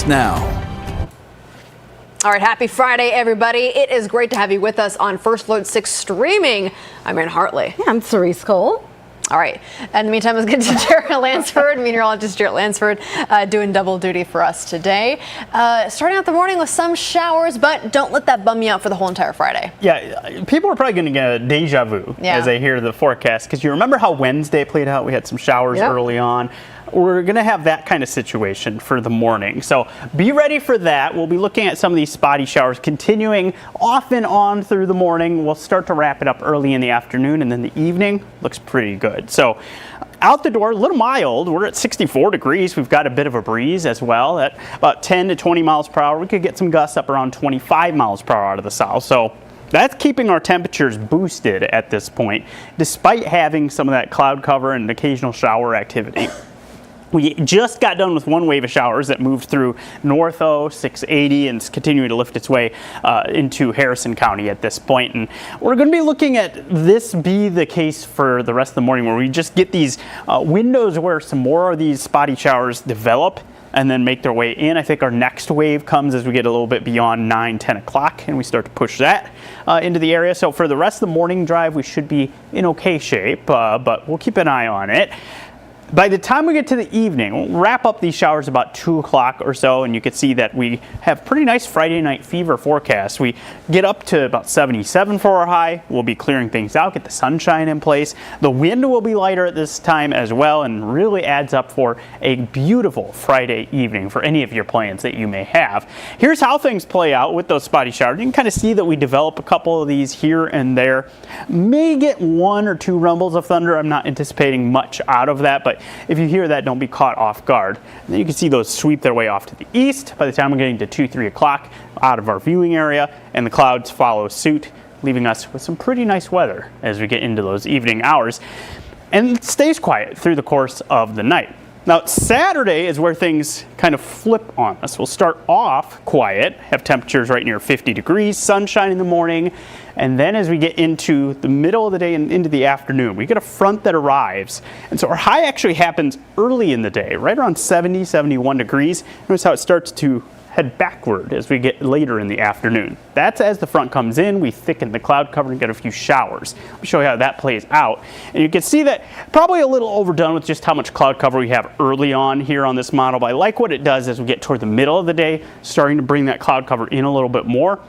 now. All right, happy Friday, everybody. It is great to have you with us on First Alert 6 streaming. I'm Erin Hartley. Yeah, I'm Cerise Cole. All right. In the meantime, let's get to Jared Lansford, meteorologist Jared Lansford, doing double duty for us today. Starting out the morning with some showers, but don't let that bum you out for the whole entire Friday. Yeah, people are probably going to get a deja vu as they hear the forecast, because you remember how Wednesday played out? We had some showers early on. We're going to have that kind of situation for the morning. So be ready for that. We'll be looking at some of these spotty showers continuing off and on through the morning. We'll start to wrap it up early in the afternoon, and then the evening looks pretty good. So out the door, a little mild. We're at 64 degrees. We've got a bit of a breeze as well at about 10 to 20 miles per hour. We could get some gusts up around 25 miles per hour out of the south. So that's keeping our temperatures boosted at this point, despite having some of that cloud cover and occasional shower activity. We just got done with one wave of showers that moved through North O, 680, and it's continuing to lift its way into Harrison County at this point. And we're going to be looking at this be the case for the rest of the morning, where we just get these windows where some more of these spotty showers develop and then make their way in. I think our next wave comes as we get a little bit beyond 9, 10 o'clock, and we start to push that into the area. So for the rest of the morning drive, we should be in okay shape, but we'll keep an eye on it. By the time we get to the evening, we'll wrap up these showers about 2 o'clock or so, and you can see that we have pretty nice Friday night fever forecast. We get up to about 77 for our high. We'll be clearing things out, get the sunshine in place. The wind will be lighter at this time as well, and really adds up for a beautiful Friday evening for any of your plans that you may have. Here's how things play out with those spotty showers. You can kind of see that we develop a couple of these here and there. May get 1 or 2 rumbles of thunder. I'm not anticipating much out of that, but if you hear that, don't be caught off guard. And then you can see those sweep their way off to the east by the time we're getting to 2, 3 o'clock out of our viewing area, and the clouds follow suit, leaving us with some pretty nice weather as we get into those evening hours. And it stays quiet through the course of the night. Now, Saturday is where things kind of flip on us. We'll start off quiet, have temperatures right near 50 degrees, sunshine in the morning, and then as we get into the middle of the day and into the afternoon, we get a front that arrives. And so our high actually happens early in the day, right around 70, 71 degrees. Notice how it starts to head backward as we get later in the afternoon. That's as the front comes in, we thicken the cloud cover and get a few showers. Let me show you how that plays out. And you can see that probably a little overdone with just how much cloud cover we have early on here on this model, but I like what it does as we get toward the middle of the day, starting to bring that cloud cover in a little bit more.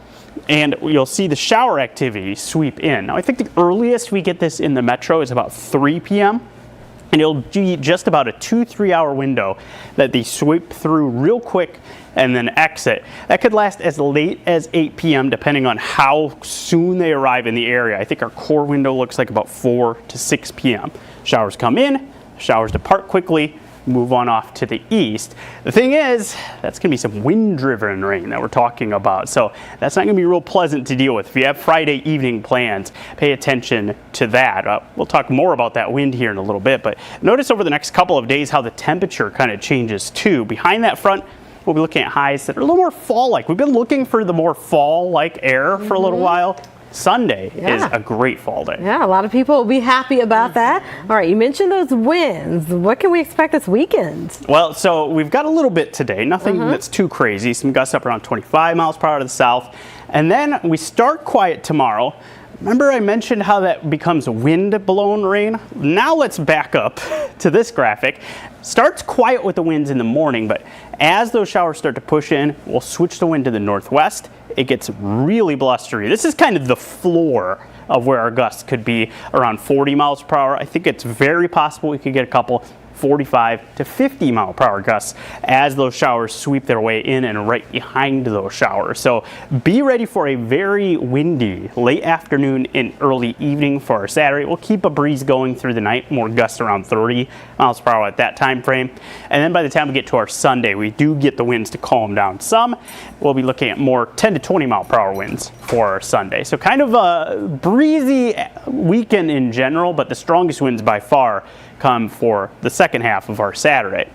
And you'll see the shower activity sweep in. Now, I think the earliest we get this in the metro is about 3 p.m. And it'll be just about a 2-3 hour window that they sweep through real quick and then exit. That could last as late as 8 p.m. depending on how soon they arrive in the area. I think our core window looks like about 4 to 6 p.m. Showers come in, showers depart quickly, move on off to the east. The thing is, that's going to be some wind-driven rain that we're talking about, so that's not going to be real pleasant to deal with. If you have Friday evening plans, pay attention to that. We'll talk more about that wind here in a little bit, but notice over the next couple of days how the temperature kind of changes too. Behind that front, we'll be looking at highs that are a little more fall-like. We've been looking for the more fall-like air for a little while. Sunday is a great fall day. Yeah, a lot of people will be happy about that. All right, you mentioned those winds. What can we expect this weekend? Well, so we've got a little bit today, nothing that's too crazy. Some gusts up around 25 miles per hour to the south. And then we start quiet tomorrow. Remember I mentioned how that becomes wind-blown rain? Now let's back up to this graphic. Starts quiet with the winds in the morning, but as those showers start to push in, we'll switch the wind to the northwest. It gets really blustery. This is kind of the floor of where our gusts could be, around 40 miles per hour. I think it's very possible we could get a couple 45 to 50 mile per hour gusts as those showers sweep their way in and right behind those showers. So be ready for a very windy late afternoon and early evening for our Saturday. We'll keep a breeze going through the night, more gusts around 30 miles per hour at that time frame. And then by the time we get to our Sunday, we do get the winds to calm down some. We'll be looking at more 10 to 20 mile per hour winds for our Sunday. So kind of a breezy weekend in general, but the strongest winds by far come for the second half of our Saturday.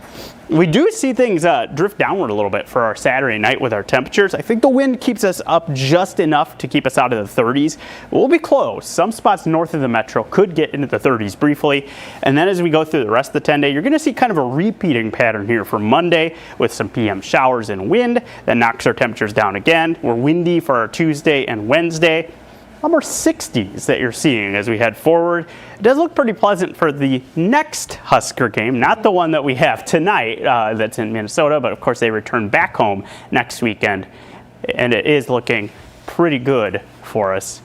We do see things drift downward a little bit for our Saturday night with our temperatures. I think the wind keeps us up just enough to keep us out of the 30s. We'll be close. Some spots north of the metro could get into the 30s briefly. And then as we go through the rest of the 10-day, you're going to see kind of a repeating pattern here for Monday with some PM showers and wind that knocks our temperatures down again. We're windy for our Tuesday and Wednesday. Upper 60s that you're seeing as we head forward. It does look pretty pleasant for the next Husker game, not the one that we have tonight that's in Minnesota, but of course they return back home next weekend, and it is looking pretty good for us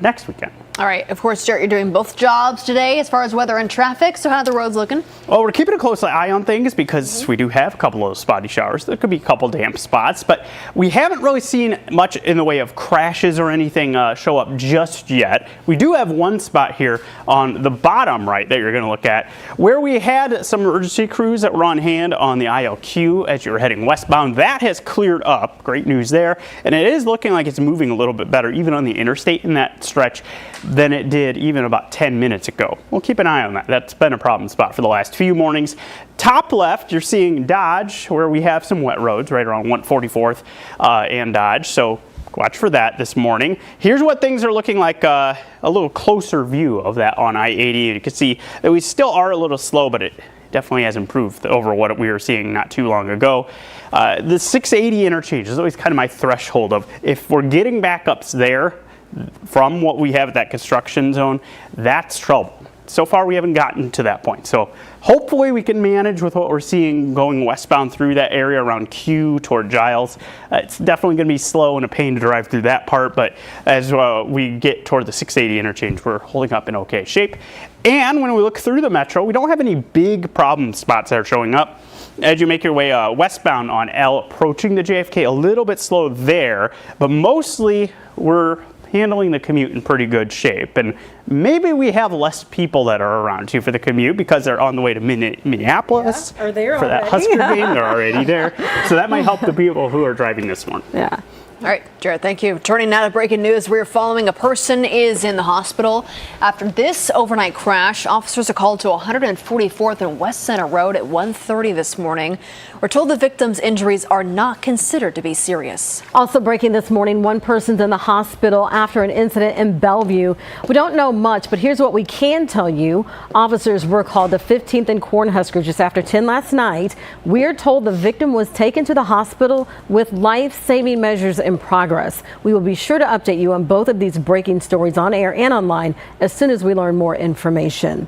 next weekend. All right, of course, Jarrett, you're doing both jobs today as far as weather and traffic, so how are the roads looking? Well, we're keeping a close eye on things because we do have a couple of those spotty showers. There could be a couple damp spots, but we haven't really seen much in the way of crashes or anything show up just yet. We do have one spot here on the bottom right that you're going to look at where we had some emergency crews that were on hand on the ILQ as you were heading westbound. That has cleared up. Great news there. And it is looking like it's moving a little bit better, even on the interstate in that stretch, than it did even about 10 minutes ago. We'll keep an eye on that. That's been a problem spot for the last few mornings. Top left, you're seeing Dodge, where we have some wet roads right around 144th and Dodge. So watch for that this morning. Here's what things are looking like, a little closer view of that on I-80. You can see that we still are a little slow, but it definitely has improved over what we were seeing not too long ago. The 680 interchange is always kind of my threshold of if we're getting backups there from what we have at that construction zone, that's trouble. So far we haven't gotten to that point. So hopefully we can manage with what we're seeing going westbound through that area around Q toward Giles. It's definitely going to be slow and a pain to drive through that part, but as we get toward the 680 interchange, we're holding up in okay shape. And when we look through the metro, we don't have any big problem spots that are showing up. As you make your way westbound on L, approaching the JFK, a little bit slow there, but mostly we're handling the commute in pretty good shape. And maybe we have less people that are around too for the commute because they're on the way to Minneapolis for that Husker game. They're already there. So that might help the people who are driving this morning. Yeah. All right, Jarrett, thank you. Turning now to breaking news, we're following a person is in the hospital. After this overnight crash, officers are called to 144th and West Center Road at 1:30 this morning. We're told the victim's injuries are not considered to be serious. Also breaking this morning, one person's in the hospital after an incident in Bellevue. We don't know much, but here's what we can tell you. Officers were called to 15th and Cornhusker just after 10 last night. We're told the victim was taken to the hospital with life-saving measures in progress. We will be sure to update you on both of these breaking stories on air and online as soon as we learn more information.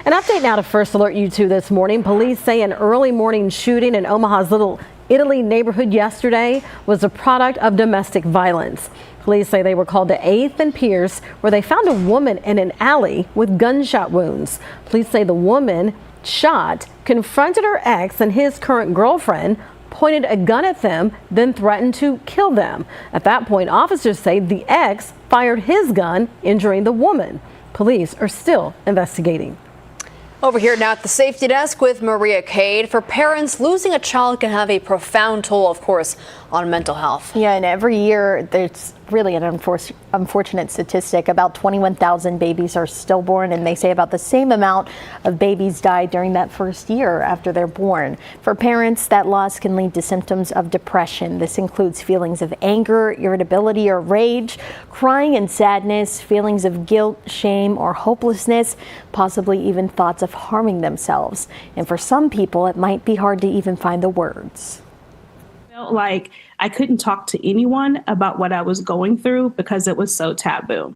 An update now to First Alert U2 this morning. Police say an early morning shooting in Omaha's Little Italy neighborhood yesterday was a product of domestic violence. Police say they were called to 8th and Pierce, where they found a woman in an alley with gunshot wounds. Police say the woman shot confronted her ex and his current girlfriend, pointed a gun at them, then threatened to kill them. At that point, officers say the ex fired his gun, injuring the woman. Police are still investigating. Over here now at the safety desk with Maria Cade. For parents, losing a child can have a profound toll, of course, on mental health. Yeah, and every year there's really an unfortunate statistic. About 21,000 babies are stillborn, and they say about the same amount of babies die during that first year after they're born. For parents, that loss can lead to symptoms of depression. This includes feelings of anger, irritability, or rage, crying and sadness, feelings of guilt, shame, or hopelessness, possibly even thoughts of harming themselves. And for some people, it might be hard to even find the words. Felt like I couldn't talk to anyone about what I was going through because it was so taboo.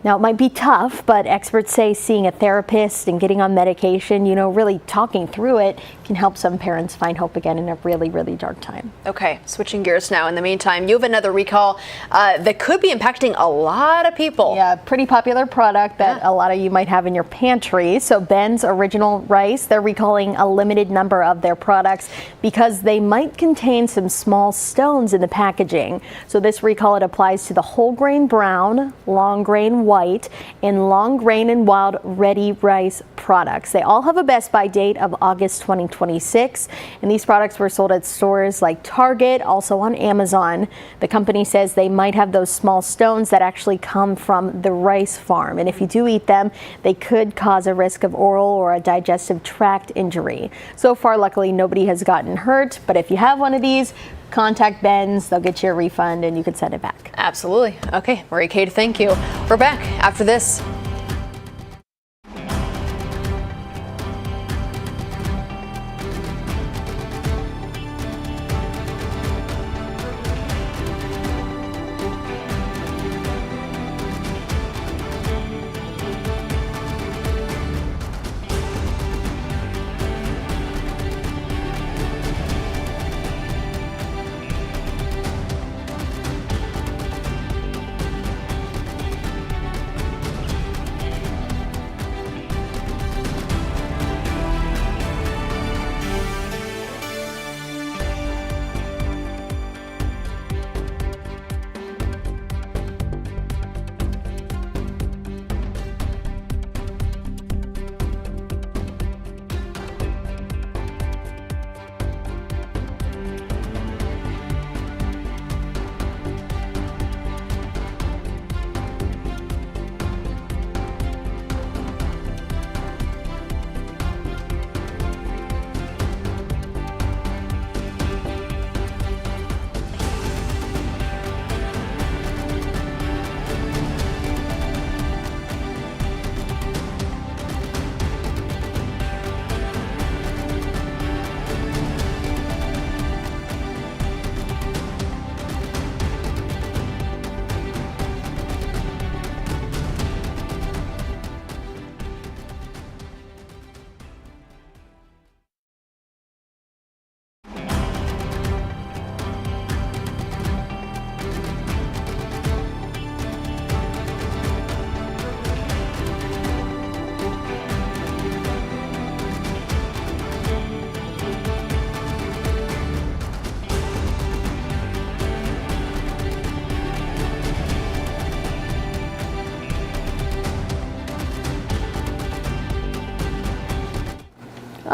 Now, it might be tough, but experts say seeing a therapist and getting on medication, really talking through it can help some parents find hope again in a really, really dark time. Okay, switching gears now. In the meantime, you have another recall that could be impacting a lot of people. Yeah, pretty popular product that a lot of you might have in your pantry. So Ben's Original Rice, they're recalling a limited number of their products because they might contain some small stones in the packaging. So this recall, it applies to the whole grain brown, long grain white, and long grain and wild ready rice products. They all have a best by date of August 2020. 2026. And these products were sold at stores like Target, also on Amazon. The company says they might have those small stones that actually come from the rice farm. And if you do eat them, they could cause a risk of oral or a digestive tract injury. So far, luckily, nobody has gotten hurt. But if you have one of these, contact Ben's. They'll get you a refund and you can send it back. Absolutely. Okay, Marie Kate, thank you. We're back after this.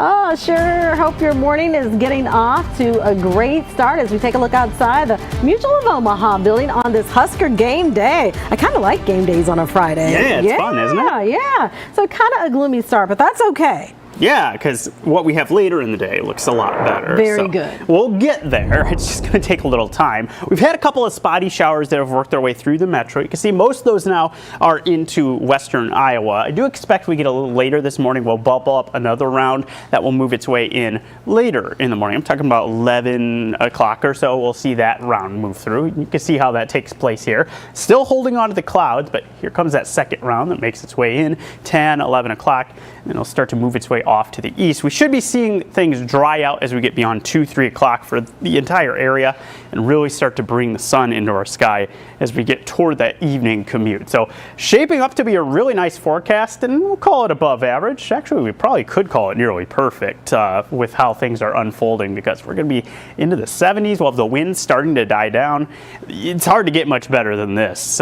Oh, sure hope your morning is getting off to a great start as we take a look outside the Mutual of Omaha building on this Husker game day. I kind of like game days on a Friday. Yeah, it's fun, isn't it? Yeah. So kind of a gloomy start, but that's okay. Yeah, because what we have later in the day looks a lot better. Very good. We'll get there. It's just going to take a little time. We've had a couple of spotty showers that have worked their way through the metro. You can see most of those now are into western Iowa. I do expect we get a little later this morning. We'll bubble up another round that will move its way in later in the morning. I'm talking about 11 o'clock or so. We'll see that round move through. You can see how that takes place here. Still holding on to the clouds, but here comes that second round that makes its way in 10, 11 o'clock, and it'll start to move its way off to the east. We should be seeing things dry out as we get beyond 2, 3 o'clock for the entire area and really start to bring the sun into our sky as we get toward that evening commute. So shaping up to be a really nice forecast, and we'll call it above average. Actually, we probably could call it nearly perfect with how things are unfolding, because we're going to be into the 70s. We'll have the winds starting to die down. It's hard to get much better than this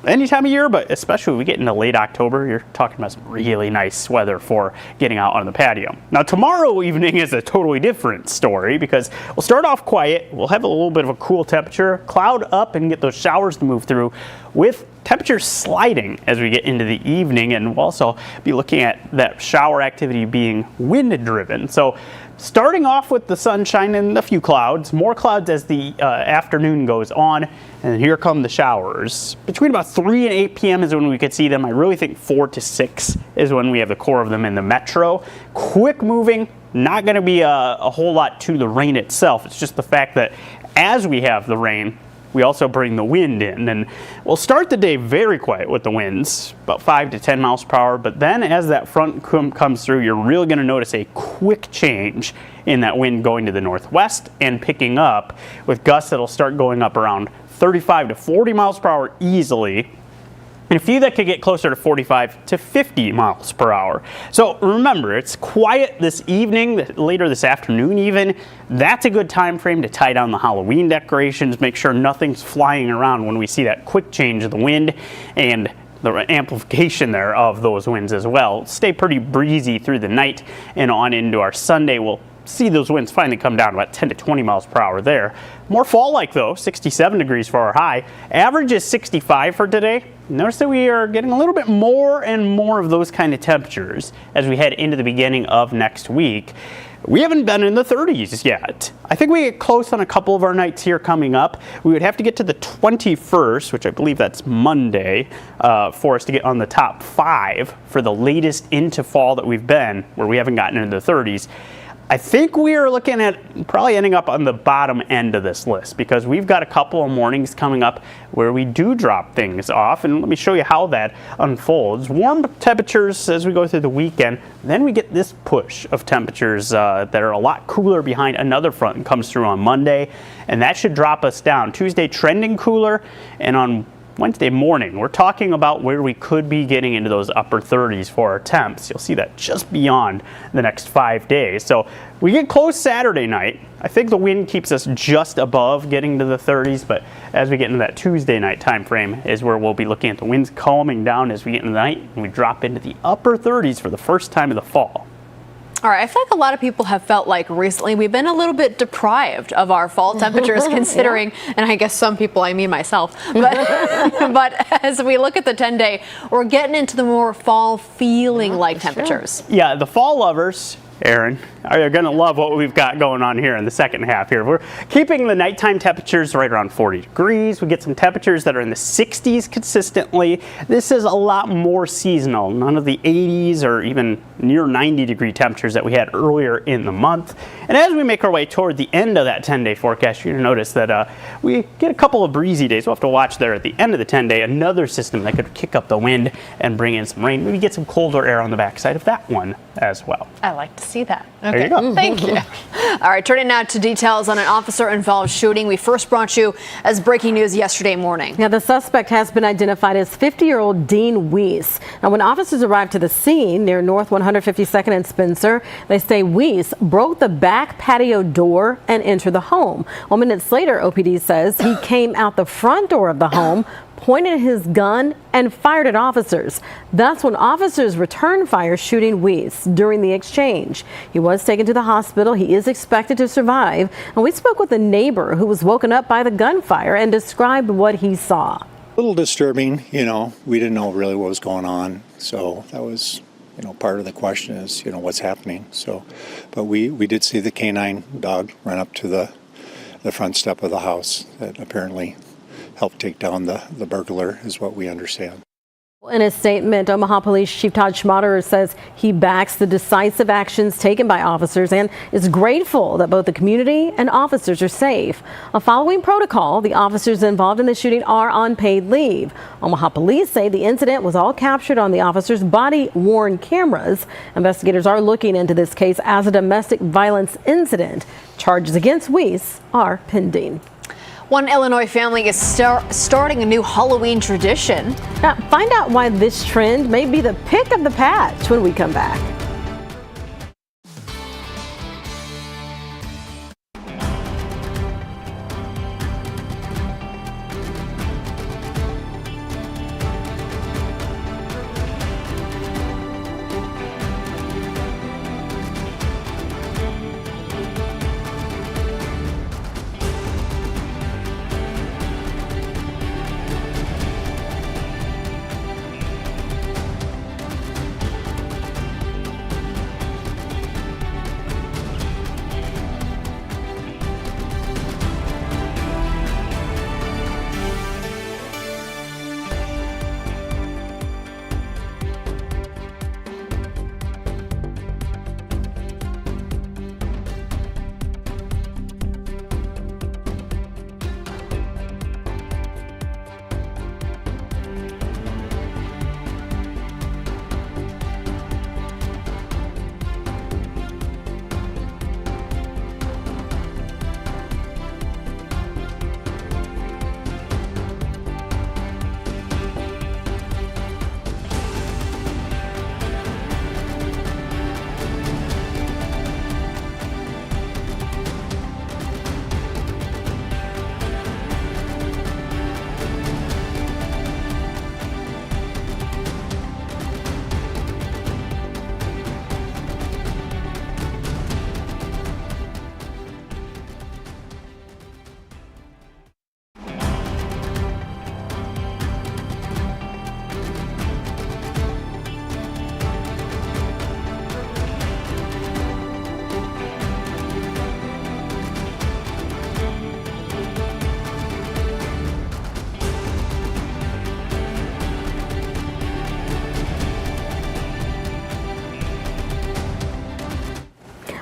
any time of year, but especially when we get into late October, you're talking about some really nice weather for getting out on the patio. Now, tomorrow evening is a totally different story, because we'll start off quiet. We'll have a little bit of a cool temperature, cloud up and get those showers to move through, with temperatures sliding as we get into the evening, and we'll also be looking at that shower activity being wind driven. So starting off with the sunshine and a few clouds, more clouds as the afternoon goes on, and here come the showers. Between about 3 and 8 p.m. is when we could see them. I really think 4 to 6 is when we have the core of them in the metro. Quick moving, not going to be a whole lot to the rain itself. It's just the fact that as we have the rain, we also bring the wind in, and we'll start the day very quiet with the winds, about 5 to 10 miles per hour, but then as that front comes through, you're really going to notice a quick change in that wind going to the northwest and picking up with gusts that'll start going up around 35 to 40 miles per hour easily, and a few that could get closer to 45 to 50 miles per hour. So remember, it's quiet this evening, later this afternoon even. That's a good time frame to tie down the Halloween decorations, make sure nothing's flying around when we see that quick change of the wind, and the amplification there of those winds as well. Stay pretty breezy through the night and on into our Sunday. We'll see those winds finally come down about 10 to 20 miles per hour there. More fall-like though, 67 degrees for our high. Average is 65 for today. Notice that we are getting a little bit more and more of those kind of temperatures as we head into the beginning of next week. We haven't been in the 30s yet. I think we get close on a couple of our nights here coming up. We would have to get to the 21st, which I believe that's Monday, for us to get on the top 5 for the latest into fall that we've been, where we haven't gotten into the 30s. I think we are looking at probably ending up on the bottom end of this list because we've got a couple of mornings coming up where we do drop things off, and let me show you how that unfolds. Warm temperatures as we go through the weekend, then we get this push of temperatures that are a lot cooler behind another front comes through on Monday, and that should drop us down. Tuesday trending cooler, and on Wednesday morning, we're talking about where we could be getting into those upper 30s for our temps. You'll see that just beyond the next 5 days. So we get close Saturday night. I think the wind keeps us just above getting to the 30s, but as we get into that Tuesday night time frame is where we'll be looking at the winds calming down as we get into the night, and we drop into the upper 30s for the first time of the fall. All right, I feel like a lot of people have felt like recently we've been a little bit deprived of our fall temperatures considering, and I guess some people, I mean myself, but as we look at the 10-day, we're getting into the more fall feeling like temperatures. Sure. Yeah, the fall lovers, Aaron, are going to love what we've got going on here in the second half here. We're keeping the nighttime temperatures right around 40 degrees. We get some temperatures that are in the 60s consistently. This is a lot more seasonal. None of the 80s or even near 90 degree temperatures that we had earlier in the month. And as we make our way toward the end of that 10-day forecast, you're going to notice that we get a couple of breezy days. We'll have to watch there at the end of the 10-day, another system that could kick up the wind and bring in some rain. Maybe get some colder air on the backside of that one as well. I like to see that. Okay. There you go. Thank you. All right, turning now to details on an officer-involved shooting. We first brought you as breaking news yesterday morning. Now, the suspect has been identified as 50-year-old Dean Weiss. Now, when officers arrived to the scene near North 152nd and Spencer, they say Weiss broke the back patio door and entered the home. Well, minutes later, OPD says he came out the front door of the home, pointed his gun and fired at officers. That's when officers returned fire, shooting Weiss during the exchange. He was taken to the hospital. He is expected to survive. And we spoke with a neighbor who was woken up by the gunfire and described what he saw. A little disturbing, we didn't know really what was going on. So that was, part of the question is, what's happening. So, but we did see the canine dog run up to the front step of the house that apparently help take down the burglar, is what we understand. In a statement, Omaha Police Chief Todd Schmaderer says he backs the decisive actions taken by officers and is grateful that both the community and officers are safe. Following protocol, the officers involved in the shooting are on paid leave. Omaha Police say the incident was all captured on the officers' body-worn cameras. Investigators are looking into this case as a domestic violence incident. Charges against Weiss are pending. One Illinois family is starting a new Halloween tradition. Now, find out why this trend may be the pick of the patch when we come back.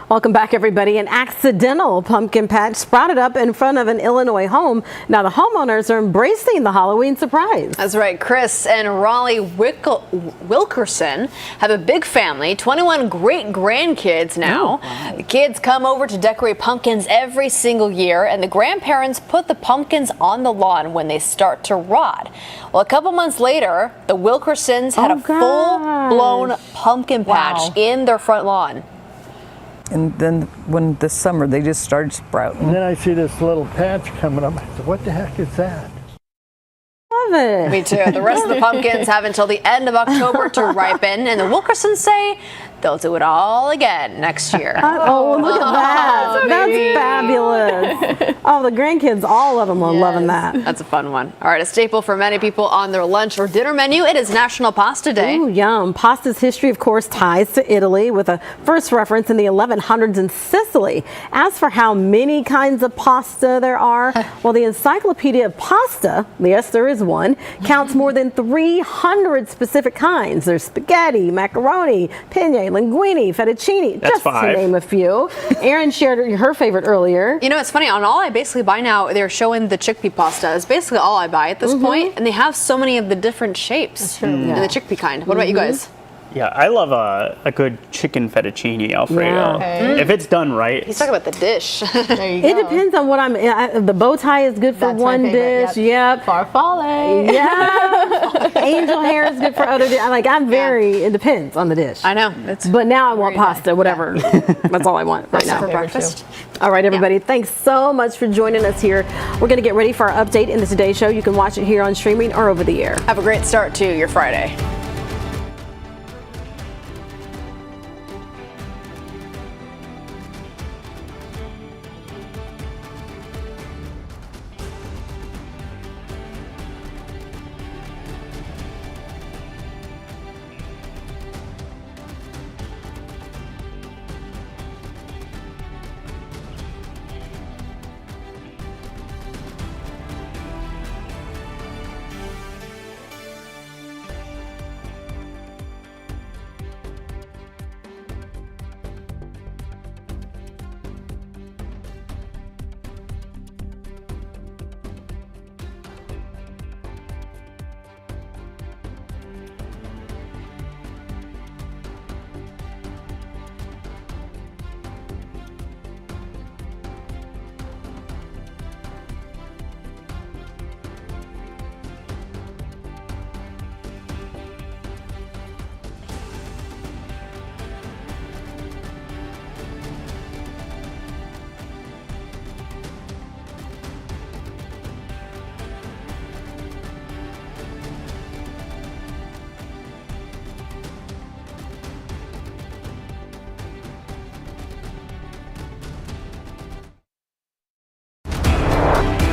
Welcome back, everybody. An accidental pumpkin patch sprouted up in front of an Illinois home. Now the homeowners are embracing the Halloween surprise. That's right. Chris and Raleigh Wilkerson have a big family, 21 great grandkids now. Oh. The kids come over to decorate pumpkins every single year, and the grandparents put the pumpkins on the lawn when they start to rot. Well, a couple months later, the Wilkersons had a full-blown pumpkin patch in their front lawn. And then when this summer they just started sprouting. And then I see this little patch coming up. I said, what the heck is that? Love it. Me too. The rest of the pumpkins have until the end of October to ripen, and the Wilkersons say they'll do it all again next year. Oh, look at that. That's fabulous. Oh, the grandkids, all of them are loving that. That's a fun one. All right, a staple for many people on their lunch or dinner menu, it is National Pasta Day. Ooh, yum. Pasta's history, of course, ties to Italy with a first reference in the 1100s in Sicily. As for how many kinds of pasta there are, well, the Encyclopedia of Pasta, yes, there is one, counts more than 300 specific kinds. There's spaghetti, macaroni, penne, linguine, fettuccine, That's just 5. to name a few. Erin shared her favorite earlier. You know, it's funny, on all I basically buy now, they're showing the chickpea pasta. It's basically all I buy at this point, and they have so many of the different shapes in the chickpea kind. What about you guys? Yeah, I love a good chicken fettuccine Alfredo. If it's done right. He's talking about the dish. There you go. It depends on what the bow tie is good for That's my one favorite, dish. Yep. Farfalle. Yeah. Angel hair is good for other dishes. It depends on the dish. I know. But now I want pasta, whatever. That's all I want right now. For breakfast. All right, everybody. Thanks so much for joining us here. We're going to get ready for our update in the Today Show. You can watch it here on streaming or over the air. Have a great start to your Friday.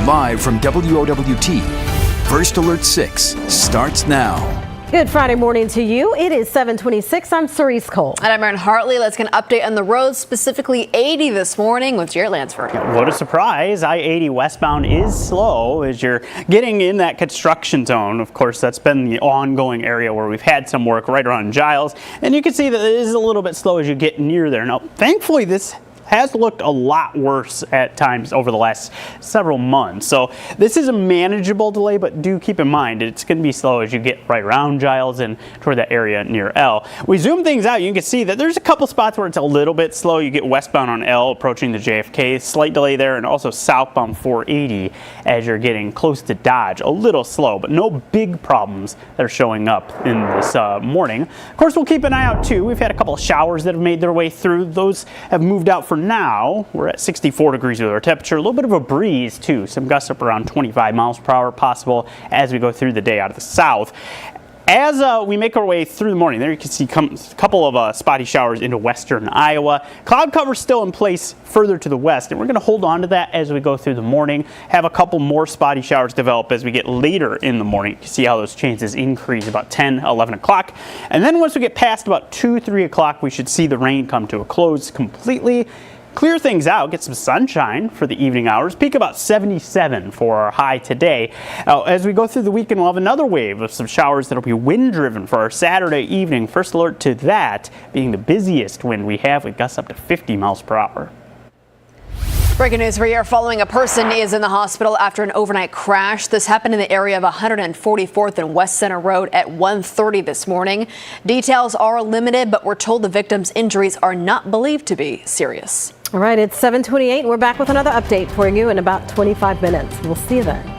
Live from WOWT, First Alert 6 starts now. Good Friday morning to you. It is 7:26. I'm Cerise Cole. And I'm Erin Hartley. Let's get an update on the roads, specifically 80 this morning with Jared Lansford. What a surprise. I-80 westbound is slow as you're getting in that construction zone. Of course, that's been the ongoing area where we've had some work right around Giles. And you can see that it is a little bit slow as you get near there. Now, thankfully, this has looked a lot worse at times over the last several months. So this is a manageable delay, but do keep in mind it's going to be slow as you get right around Giles and toward that area near L. We zoom things out, you can see that there's a couple spots where it's a little bit slow. You get westbound on L approaching the JFK, slight delay there, and also southbound 480 as you're getting close to Dodge. A little slow, but no big problems that are showing up in this morning. Of course, we'll keep an eye out too. We've had a couple of showers that have made their way through. Those have moved out for now. We're at 64 degrees with our temperature. A little bit of a breeze too. Some gusts up around 25 miles per hour possible as we go through the day out of the south. As we make our way through the morning, there you can see a couple of spotty showers into western Iowa. Cloud cover still in place further to the west, and we're going to hold on to that as we go through the morning. Have a couple more spotty showers develop as we get later in the morning. You can see how those chances increase about 10, 11 o'clock. And then once we get past about 2, 3 o'clock, we should see the rain come to a close completely. clear things out, get some sunshine for the evening hours. Peak about 77 for our high today. As we go through the weekend, we'll have another wave of some showers that'll be wind driven for our Saturday evening. First alert to that being the busiest wind we have with gusts up to 50 miles per hour. Breaking news, we are following a person is in the hospital after an overnight crash. This happened in the area of 144th and West Center Road at 1:30 this morning. Details are limited, but we're told the victim's injuries are not believed to be serious. All right, it's 7:28. We're back with another update for you in about 25 minutes. We'll see you then.